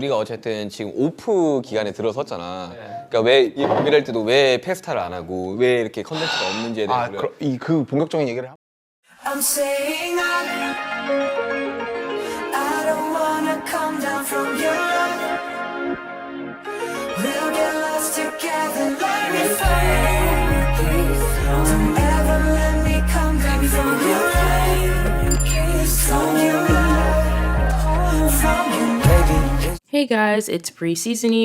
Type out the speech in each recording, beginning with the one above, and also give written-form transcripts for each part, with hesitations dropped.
우리가 어쨌든 지금 오프 기간에 들어섰잖아. 그러니까 왜 이럴 때도 왜 페스타를 안 하고 왜 이렇게 컨텐츠가 없는지에 대해서 그 본격적인 얘기를 I'm saying I don't wanna come down from your love. We'll get lost together like we fly. Don't ever let me come down from your love. From your love. From your love. Hey guys, it's Bree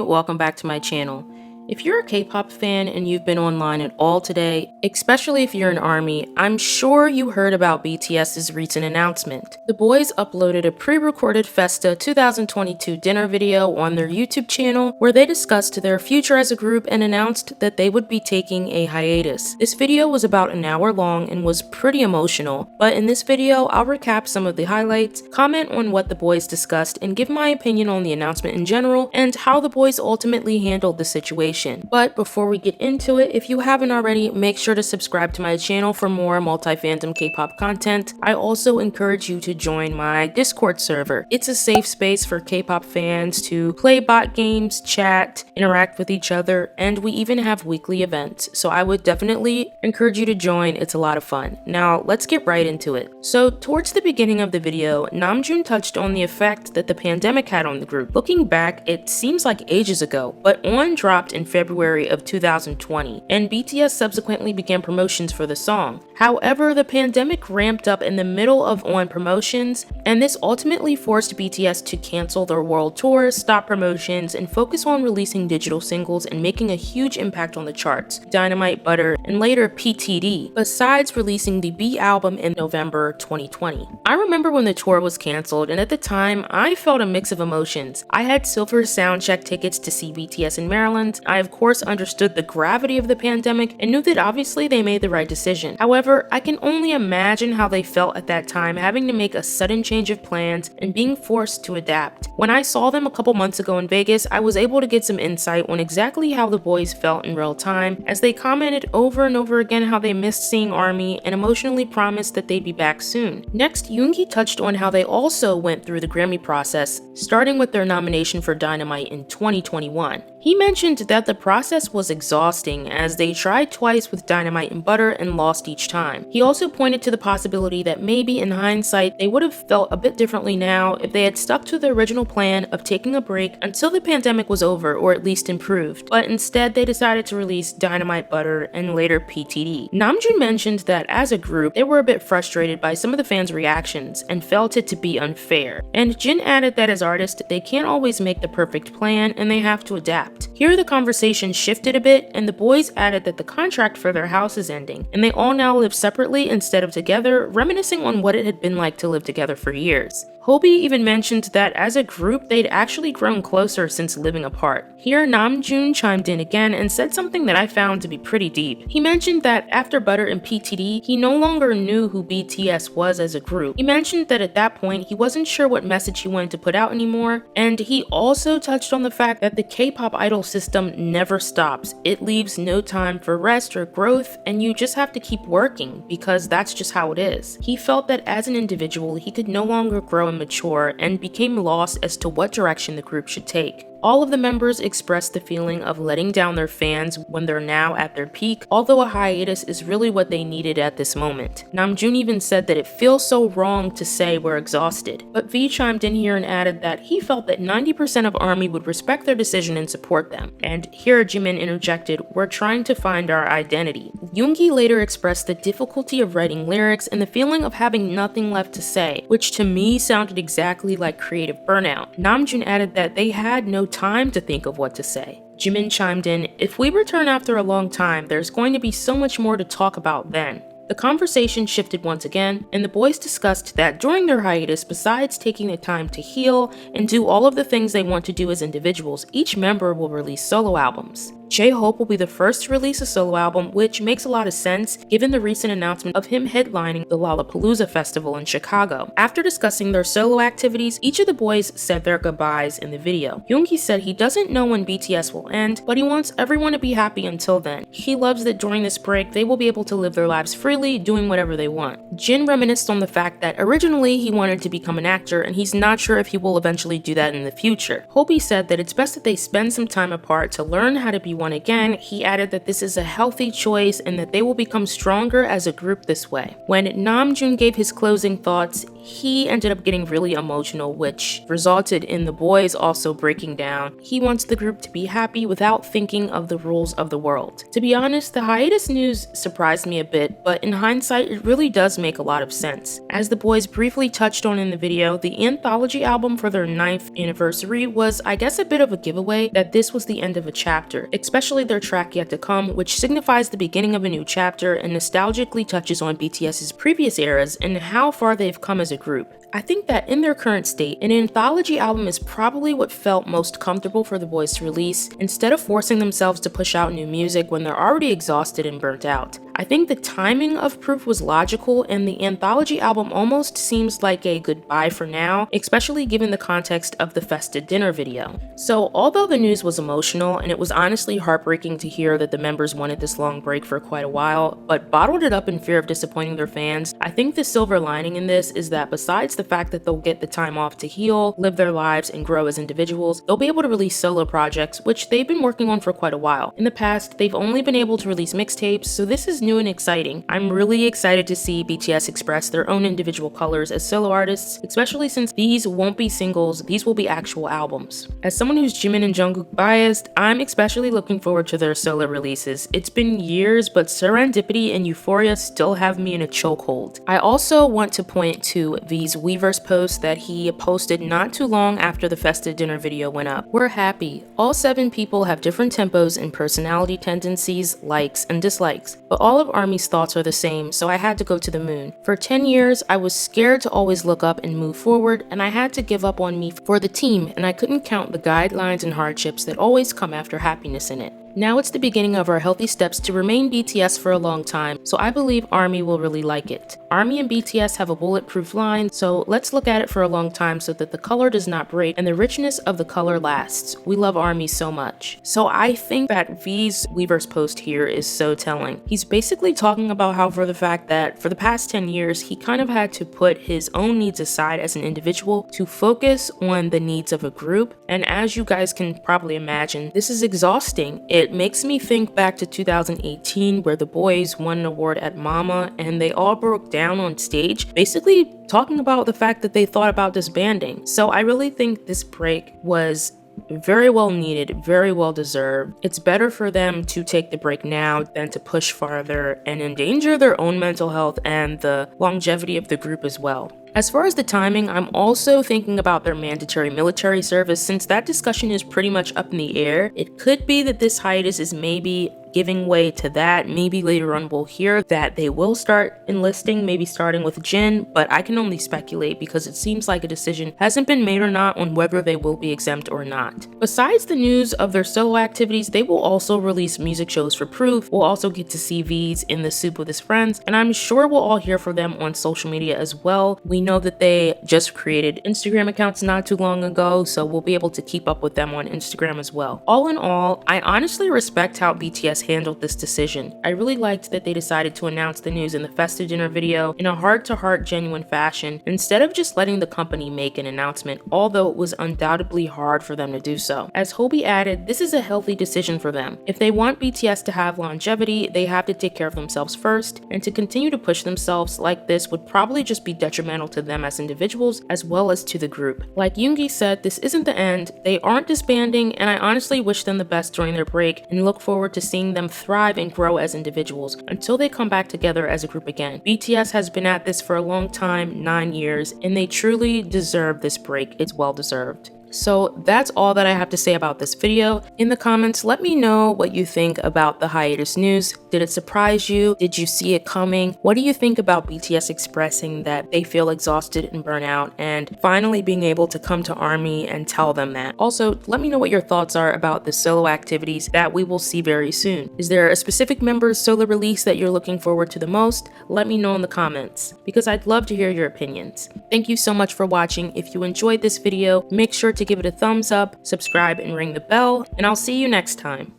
Welcome back to my channel. If you're a K-pop fan and you've been online at all today, especially if you're an ARMY, I'm sure you heard about BTS's recent announcement. The boys uploaded a pre-recorded Festa 2022 dinner video on their YouTube channel where they discussed their future as a group and announced that they would be taking a hiatus. This video was about an hour long and was pretty emotional, but in this video, I'll recap some of the highlights, comment on what the boys discussed, and give my opinion on the announcement in general and how the boys ultimately handled the situation. But before we get into it, if you haven't already, make sure to subscribe to my channel for more multi-fandom K-pop content. I also encourage you to join my Discord server. It's a safe space for K-pop fans to play bot games, chat, interact with each other, and we even have weekly events. So I would definitely encourage you to join. It's a lot of fun. Now let's get right into it. So towards the beginning of the video, Namjoon touched on the effect that the pandemic had on the group. Looking back, it seems like ages ago, but On dropped in February of 2020, and BTS subsequently began promotions for the song. However, the pandemic ramped up in the middle of On promotions, and this ultimately forced BTS to cancel their world tour, stop promotions, and focus on releasing digital singles and making a huge impact on the charts, Dynamite, Butter, and later PTD, besides releasing the B album in November 2020. I remember when the tour was canceled, and at the time, I felt a mix of emotions. I had silver soundcheck tickets to see BTS in Maryland. I of course understood the gravity of the pandemic and knew that obviously they made the right decision. However, I can only imagine how they felt at that time having to make a sudden change of plans and being forced to adapt. When I saw them a couple months ago in Vegas, I was able to get some insight on exactly how the boys felt in real time as they commented over and over again how they missed seeing ARMY and emotionally promised that they'd be back soon. Next, Yoongi touched on how they also went through the Grammy process, starting with their nomination for Dynamite in 2021. He mentioned that the process was exhausting as they tried twice with Dynamite and Butter and lost each time. He also pointed to the possibility that maybe in hindsight they would have felt a bit differently now if they had stuck to the original plan of taking a break until the pandemic was over or at least improved, but instead they decided to release Dynamite, Butter, and later PTD. Namjoon mentioned that as a group they were a bit frustrated by some of the fans' reactions and felt it to be unfair. And Jin added that as artists they can't always make the perfect plan and they have to adapt. Here the conversation shifted a bit and the boys added that the contract for their house is ending and they all now live separately instead of together, reminiscing on what it had been like to live together for years. Hobi even mentioned that as a group they'd actually grown closer since living apart. Here Namjoon chimed in again and said something that I found to be pretty deep. He mentioned that after Butter and PTD, he no longer knew who BTS was as a group. He mentioned that at that point he wasn't sure what message he wanted to put out anymore, and he also touched on the fact that the K-pop idol system never stops. It leaves no time for rest or growth, and you just have to keep working because that's just how it is. He felt that as an individual he could no longer grow and mature and became lost as to what direction the group should take. All of the members expressed the feeling of letting down their fans when they're now at their peak, although a hiatus is really what they needed at this moment. Namjoon even said that it feels so wrong to say we're exhausted, but V chimed in here and added that he felt that 90% of ARMY would respect their decision and support them. And here Jimin interjected, "We're trying to find our identity." Yoongi later expressed the difficulty of writing lyrics and the feeling of having nothing left to say, which to me sounded exactly like creative burnout. Namjoon added that they had no time to think of what to say. Jimin chimed in, "If we return after a long time, there's going to be so much more to talk about then." The conversation shifted once again, and the boys discussed that during their hiatus, besides taking the time to heal and do all of the things they want to do as individuals, each member will release solo albums. J-Hope will be the first to release a solo album, which makes a lot of sense given the recent announcement of him headlining the Lollapalooza festival in Chicago. After discussing their solo activities, each of the boys said their goodbyes in the video. Yoongi said he doesn't know when BTS will end, but he wants everyone to be happy until then. He loves that during this break, they will be able to live their lives freely, doing whatever they want. Jin reminisced on the fact that originally he wanted to become an actor, and he's not sure if he will eventually do that in the future. Hobi said that it's best that they spend some time apart to learn how to be one again. He added that this is a healthy choice and that they will become stronger as a group this way. When Namjoon gave his closing thoughts, he ended up getting really emotional, which resulted in the boys also breaking down. He wants the group to be happy without thinking of the rules of the world. To be honest, the hiatus news surprised me a bit, but in hindsight, it really does make a lot of sense. As the boys briefly touched on in the video, the anthology album for their 9th anniversary was, I guess, a bit of a giveaway that this was the end of a chapter, especially their track Yet to Come, which signifies the beginning of a new chapter and nostalgically touches on BTS's previous eras and how far they've come as a group. I think that in their current state, an anthology album is probably what felt most comfortable for the boys to release, instead of forcing themselves to push out new music when they're already exhausted and burnt out. I think the timing of Proof was logical, and the anthology album almost seems like a goodbye for now, especially given the context of the Festa dinner video. So although the news was emotional, and it was honestly heartbreaking to hear that the members wanted this long break for quite a while, but bottled it up in fear of disappointing their fans, I think the silver lining in this is that besides the fact that they'll get the time off to heal, live their lives, and grow as individuals, they'll be able to release solo projects, which they've been working on for quite a while. In the past, they've only been able to release mixtapes, so this is new and exciting. I'm really excited to see BTS express their own individual colors as solo artists, especially since these won't be singles, these will be actual albums. As someone who's Jimin and Jungkook biased, I'm especially looking forward to their solo releases. It's been years, but Serendipity and Euphoria still have me in a chokehold. I also want to point to V's Weverse post that he posted not too long after the Festa dinner video went up. We're happy. All 7 people have different tempos and personality tendencies, likes and dislikes, but all of ARMY's thoughts are the same, so I had to go to the moon. For 10 years, I was scared to always look up and move forward, and I had to give up on me for the team, and I couldn't count the guidelines and hardships that always come after happiness in it. Now it's the beginning of our healthy steps to remain BTS for a long time, so I believe ARMY will really like it. ARMY and BTS have a bulletproof line, so let's look at it for a long time so that the color does not break and the richness of the color lasts. We love ARMY so much. So I think that V's Weverse post here is so telling. He's basically talking about how for the fact that for the past 10 years, he kind of had to put his own needs aside as an individual to focus on the needs of a group, and as you guys can probably imagine, this is exhausting. It makes me think back to 2018 where the boys won an award at Mama and they all broke down on stage, basically talking about the fact that they thought about disbanding. So I really think this break was very well needed, very well deserved. It's better for them to take the break now than to push farther and endanger their own mental health and the longevity of the group as well. As far as the timing, I'm also thinking about their mandatory military service since that discussion is pretty much up in the air. It could be that this hiatus is maybe giving way to that. Maybe later on we'll hear that they will start enlisting, maybe starting with Jin, but I can only speculate because it seems like a decision hasn't been made or not on whether they will be exempt or not. Besides the news of their solo activities, they will also release music shows for Proof. We'll also get to see V's in the soup with his friends, and I'm sure we'll all hear from them on social media as well. We know that they just created Instagram accounts not too long ago, so we'll be able to keep up with them on Instagram as well. All in all, I honestly respect how BTS handled this decision. I really liked that they decided to announce the news in the Festa dinner video in a heart-to-heart genuine fashion instead of just letting the company make an announcement, although it was undoubtedly hard for them to do so. As Hobi added, this is a healthy decision for them. If they want BTS to have longevity, they have to take care of themselves first, and to continue to push themselves like this would probably just be detrimental to them as individuals as well as to the group. Like Yoongi said, this isn't the end. They aren't disbanding, and I honestly wish them the best during their break and look forward to seeing them thrive and grow as individuals until they come back together as a group again. BTS has been at this for a long time, 9 years, and they truly deserve this break. It's well deserved. So that's all that I have to say about this video. In the comments, let me know what you think about the hiatus news. Did it surprise you? Did you see it coming? What do you think about BTS expressing that they feel exhausted and burnout and finally being able to come to ARMY and tell them that? Also, let me know what your thoughts are about the solo activities that we will see very soon. Is there a specific member's solo release that you're looking forward to the most? Let me know in the comments, because I'd love to hear your opinions. Thank you so much for watching. If you enjoyed this video, make sure to give it a thumbs up, subscribe, and ring the bell, and I'll see you next time.